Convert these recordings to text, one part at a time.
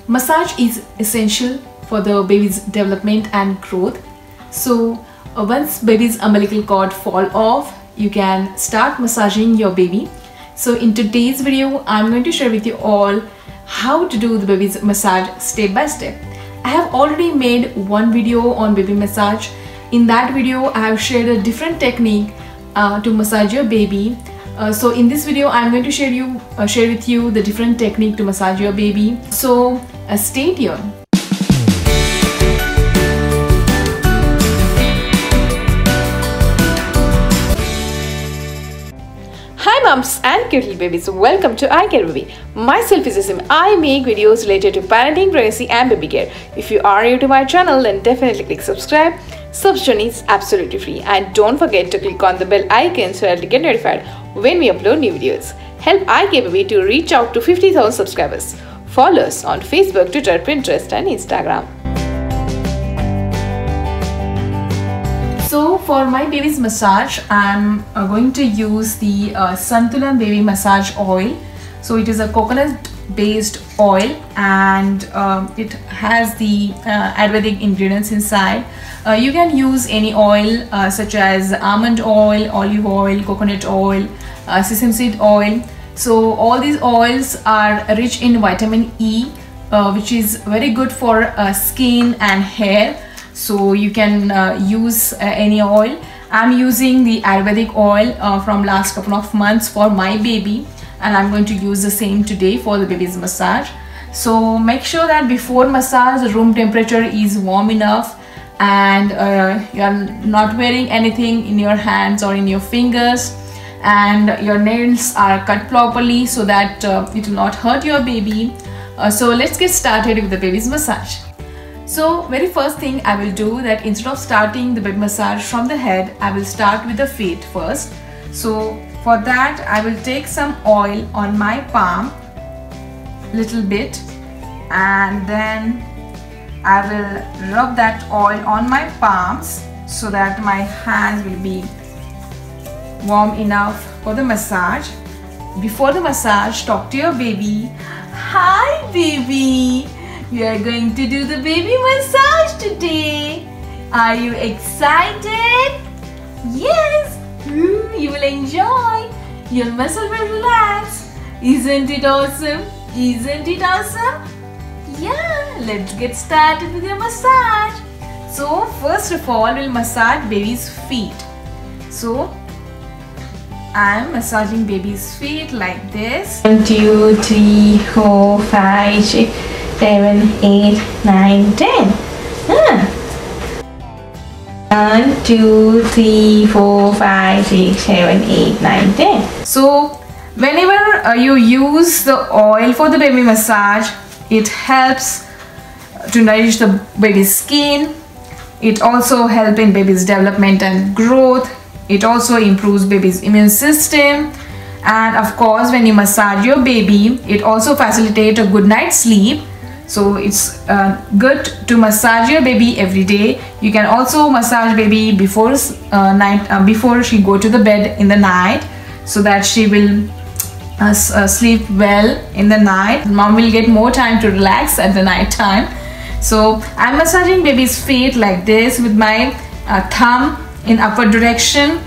Massage is essential for the baby's development and growth. So once baby's umbilical cord fall off, you can start massaging your baby. So in today's video, I'm going to share with you all how to do the baby's massage step by step. I have already made one video on baby massage. In that video, I have shared a different technique to massage your baby. So in this video, I'm going to share with you the different technique to massage your baby. So stay tuned. Hi mums and cute little babies, welcome to iCare Baby. Myself is Asim. I make videos related to parenting, pregnancy and baby care. If you are new to my channel, then definitely click subscribe. Subscription is absolutely free, and don't forget to click on the bell icon so that you get notified when we upload new videos. Help iCare Baby to reach out to 50,000 subscribers. Follow us on Facebook, Twitter, Pinterest and Instagram. So for my baby's massage, I'm going to use the Santulan baby massage oil. So it is a coconut based oil, and it has the Ayurvedic ingredients inside. You can use any oil such as almond oil, olive oil, coconut oil, sesame seed oil. So all these oils are rich in vitamin E, which is very good for skin and hair. So you can use any oil. I'm using the Ayurvedic oil from last couple of months for my baby, and I'm going to use the same today for the baby's massage. So make sure that before massage the room temperature is warm enough, and you're not wearing anything in your hands or in your fingers, and your nails are cut properly so that it will not hurt your baby. So let's get started with the baby's massage. So very first thing I will do that, instead of starting the baby massage from the head, I will start with the feet first. So for that I will take some oil on my palm, little bit, and then I will rub that oil on my palms so that my hands will be warm enough for the massage. Before the massage, talk to your baby. Hi baby, we are going to do the baby massage today. Are you excited? Yes, you will enjoy. Your muscle will relax. Isn't it awesome? Isn't it awesome? Yeah, let's get started with your massage. So first of all, we'll massage baby's feet. So I am massaging baby's feet like this. 1, 2, 3, 4, 5, 6, 7, 8, 9, 10. 1, 2, 3, 4, 5, 6, 7, 8, 9, 10. So whenever you use the oil for the baby massage, it helps to nourish the baby's skin. It also helps in baby's development and growth. It also improves baby's immune system, and of course when you massage your baby, it also facilitates a good night's sleep. So it's good to massage your baby every day. You can also massage baby before she go to the bed in the night, so that she will sleep well in the night. Mom will get more time to relax at the night time. So I'm massaging baby's feet like this with my thumb in upward direction.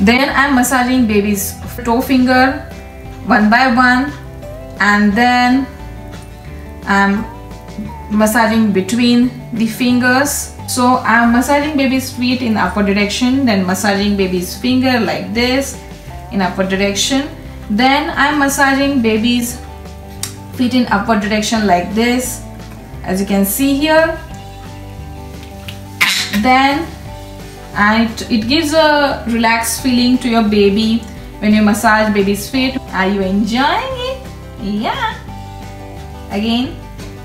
Then I'm massaging baby's toe finger one by one, and then I'm massaging between the fingers. So I'm massaging baby's feet in upward direction, then massaging baby's finger like this in upward direction. Then I'm massaging baby's feet in upward direction like this, as you can see here. Then it gives a relaxed feeling to your baby when you massage baby's feet. Are you enjoying it? Yeah. Again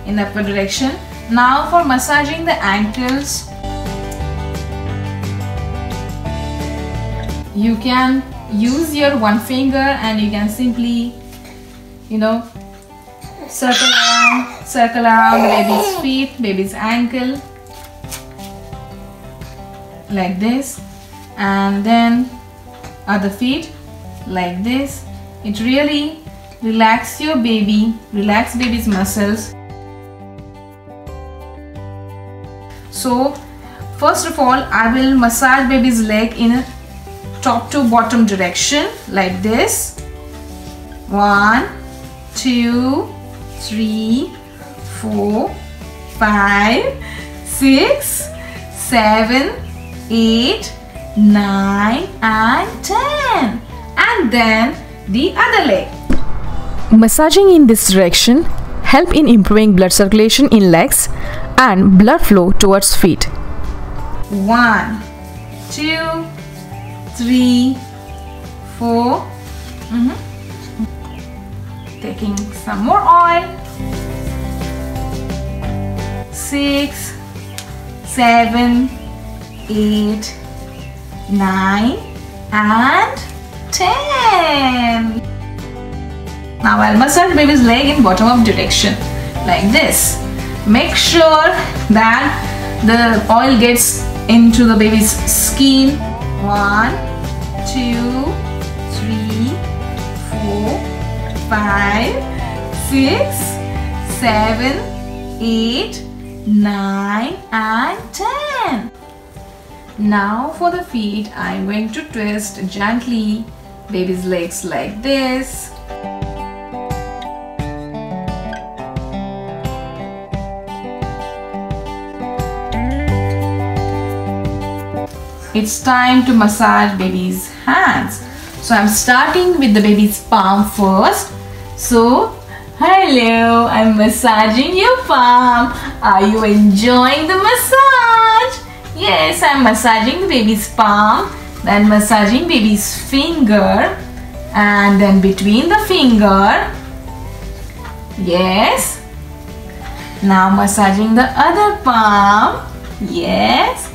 in upward direction. Now for massaging the ankles, you can use your one finger and you can simply, circle around the baby's feet, baby's ankle like this. and then other feet like this. It really relax your baby, relax baby's muscles. So first of all, I will massage baby's leg in a top to bottom direction like this. 1, 2, 3, 4, 5, 6, 7, 8, 9 and 10. And then the other leg. Massaging in this direction help in improving blood circulation in legs and blood flow towards feet. 1, 2, 3, 4. Taking some more oil. 6, 7, 8, 9 and 10. Now I'll massage baby's leg in bottom up direction like this. Make sure that the oil gets into the baby's skin. 1, 2, 3, 4, 5, 6, 7, 8, 9 and 10. Now for the feet, I'm going to twist gently baby's legs like this. It's time to massage baby's hands. So I'm starting with the baby's palm first. So, hello, I'm massaging your palm. Are you enjoying the massage? Yes, I'm massaging the baby's palm, then massaging baby's finger, and then between the finger. Yes. Now massaging the other palm. Yes.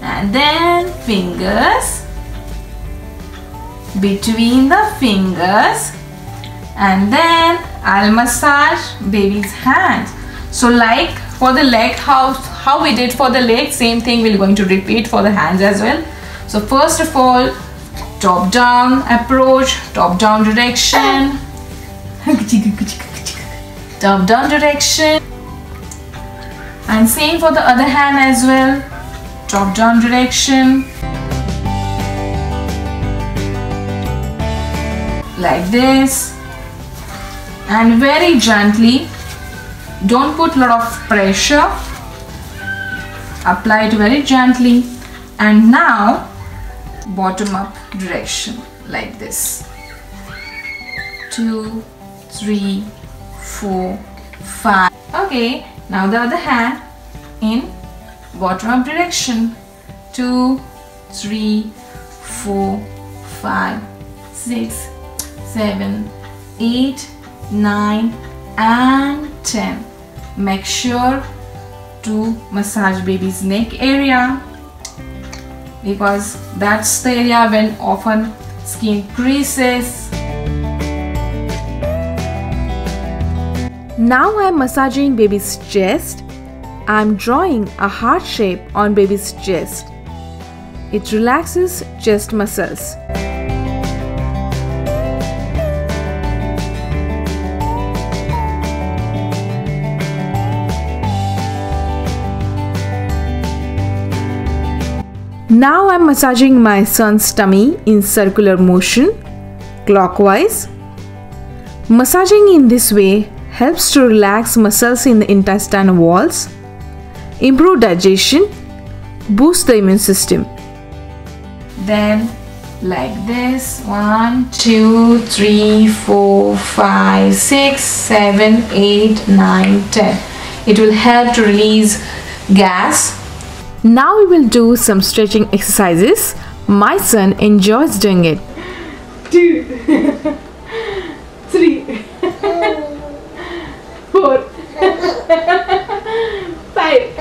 And then fingers, between the fingers, and then I'll massage baby's hands. So like for the leg, how we did for the leg, same thing we're going to repeat for the hands as well. So first of all, top down approach, top down direction, top down direction, and same for the other hand as well, top down direction, like this, and very gently. Don't put a lot of pressure, apply it very gently. And now bottom up direction like this. 2, 3, 4, 5. Okay, now the other hand in bottom up direction. 2, 3, 4, 5, 6, 7, 8, 9 and 10. Make sure to massage baby's neck area, because that's the area when often skin creases. Now I'm massaging baby's chest. I'm drawing a heart shape on baby's chest. It relaxes chest muscles. Now I'm massaging my son's tummy in circular motion, clockwise. Massaging in this way helps to relax muscles in the intestinal walls, improve digestion, boost the immune system. Then like this, 1, 2, 3, 4, 5, 6, 7, 8, 9, 10. It will help to release gas. Now we will do some stretching exercises. My son enjoys doing it. 2, 3, 4, 5,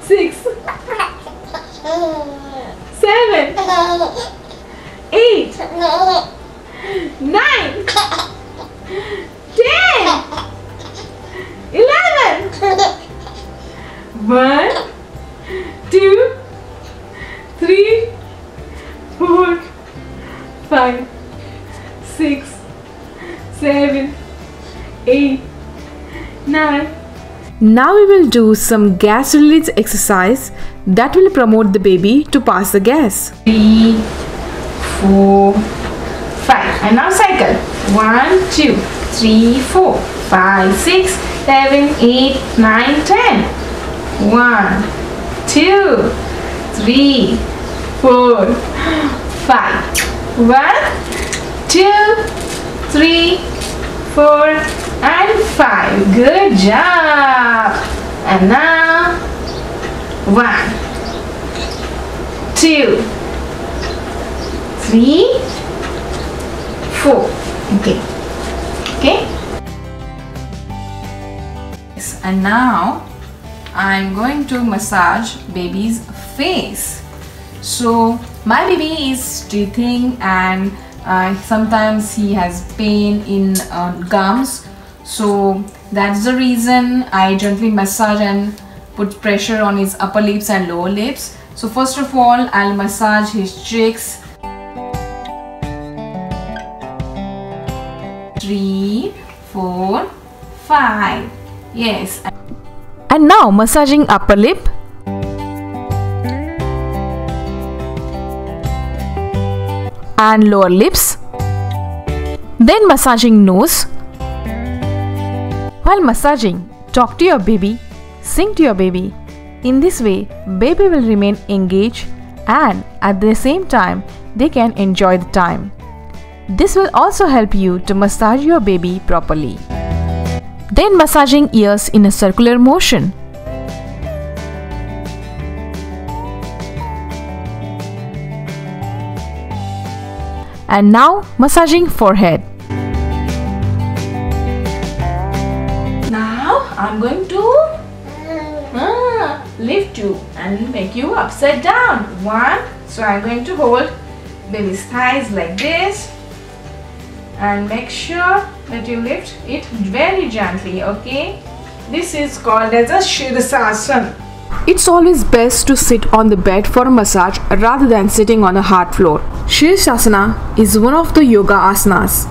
6, 7, 8, 9, 10, 11. 1, 2, 3, 4, 5, 6, 7, 8, 9. Now we will do some gas release exercise that will promote the baby to pass the gas. 3, 4, 5. And now cycle. 1, 2, 3, 4, 5, 6, 7, 8, 9, 10. 1, 2, 3, 4, 5. 1, 2, 3, 4, and 5. Good job. And now 1, 2, 3, 4. Okay. Yes, and now I'm going to massage baby's face. So my baby is teething and sometimes he has pain in gums. So that's the reason I gently massage and put pressure on his upper lips and lower lips. So first of all, I'll massage his cheeks. 3, 4, 5. Yes. And now massaging upper lip. And lower lips. Then massaging nose. While massaging, talk to your baby, sing to your baby. In this way, baby will remain engaged and at the same time, they can enjoy the time. This will also help you to massage your baby properly. Then massaging ears in a circular motion. And now massaging forehead. Now I'm going to lift you and make you upside down. 1. So I'm going to hold baby's thighs like this and make sure that you lift it very gently. Okay, this is called as a Sirsasana. It's always best to sit on the bed for a massage rather than sitting on a hard floor. Sirsasana is one of the yoga asanas.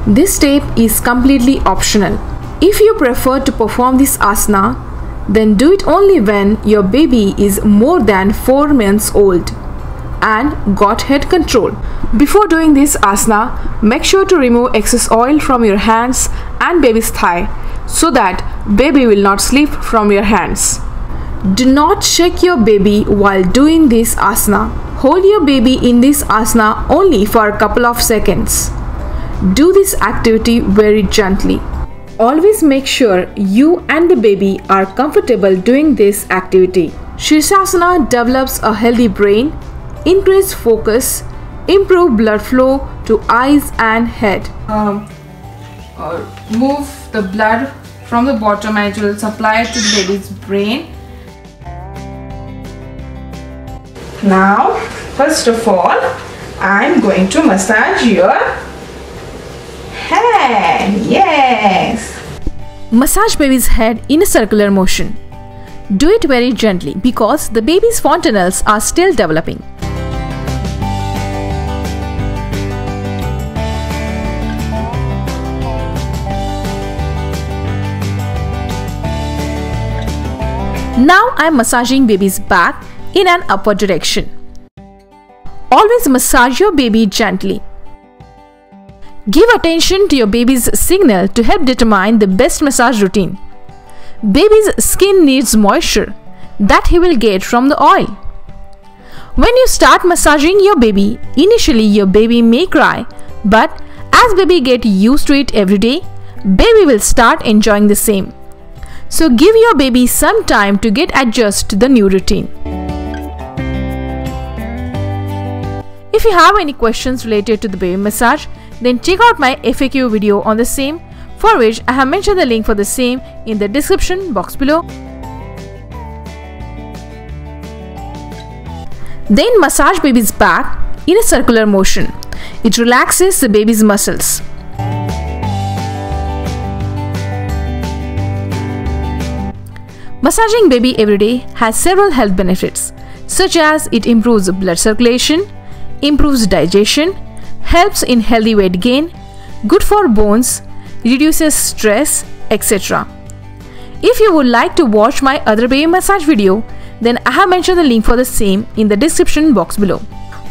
This step is completely optional. If you prefer to perform this asana, then do it only when your baby is more than 4 months old and got head control. Before doing this asana, make sure to remove excess oil from your hands and baby's thigh so that baby will not slip from your hands. Do not shake your baby while doing this asana. Hold your baby in this asana only for a couple of seconds. Do this activity very gently. Always make sure you and the baby are comfortable doing this activity. Sirsasana develops a healthy brain, increase focus, improve blood flow to eyes and head. Move the blood from the bottom and it will supply it to the baby's brain. Now, first of all, I'm going to massage your head. Yes. Massage baby's head in a circular motion. Do it very gently because the baby's fontanelles are still developing. Now I am massaging baby's back in an upward direction. Always massage your baby gently. Give attention to your baby's signal to help determine the best massage routine. Baby's skin needs moisture that he will get from the oil. When you start massaging your baby, initially your baby may cry, but as baby gets used to it every day, baby will start enjoying the same. So give your baby some time to get adjusted to the new routine. If you have any questions related to the baby massage, then check out my FAQ video on the same, for which I have mentioned the link for the same in the description box below. Then massage baby's back in a circular motion. It relaxes the baby's muscles. Massaging baby every day has several health benefits, such as it improves blood circulation, improves digestion, helps in healthy weight gain, good for bones, reduces stress, etc. If you would like to watch my other baby massage video, then I have mentioned the link for the same in the description box below.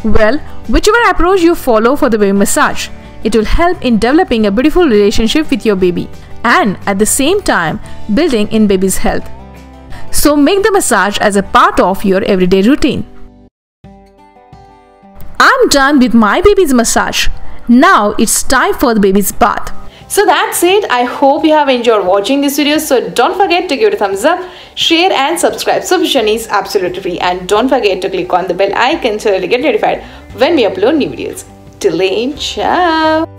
Well, whichever approach you follow for the baby massage, it will help in developing a beautiful relationship with your baby and at the same time building in baby's health. So make the massage as a part of your everyday routine. I'm done with my baby's massage. Now it's time for the baby's bath. So that's it. I hope you have enjoyed watching this video. So don't forget to give it a thumbs up, share and subscribe. Subscription is absolutely free, and don't forget to click on the bell icon so that you get notified when we upload new videos. Till then, ciao.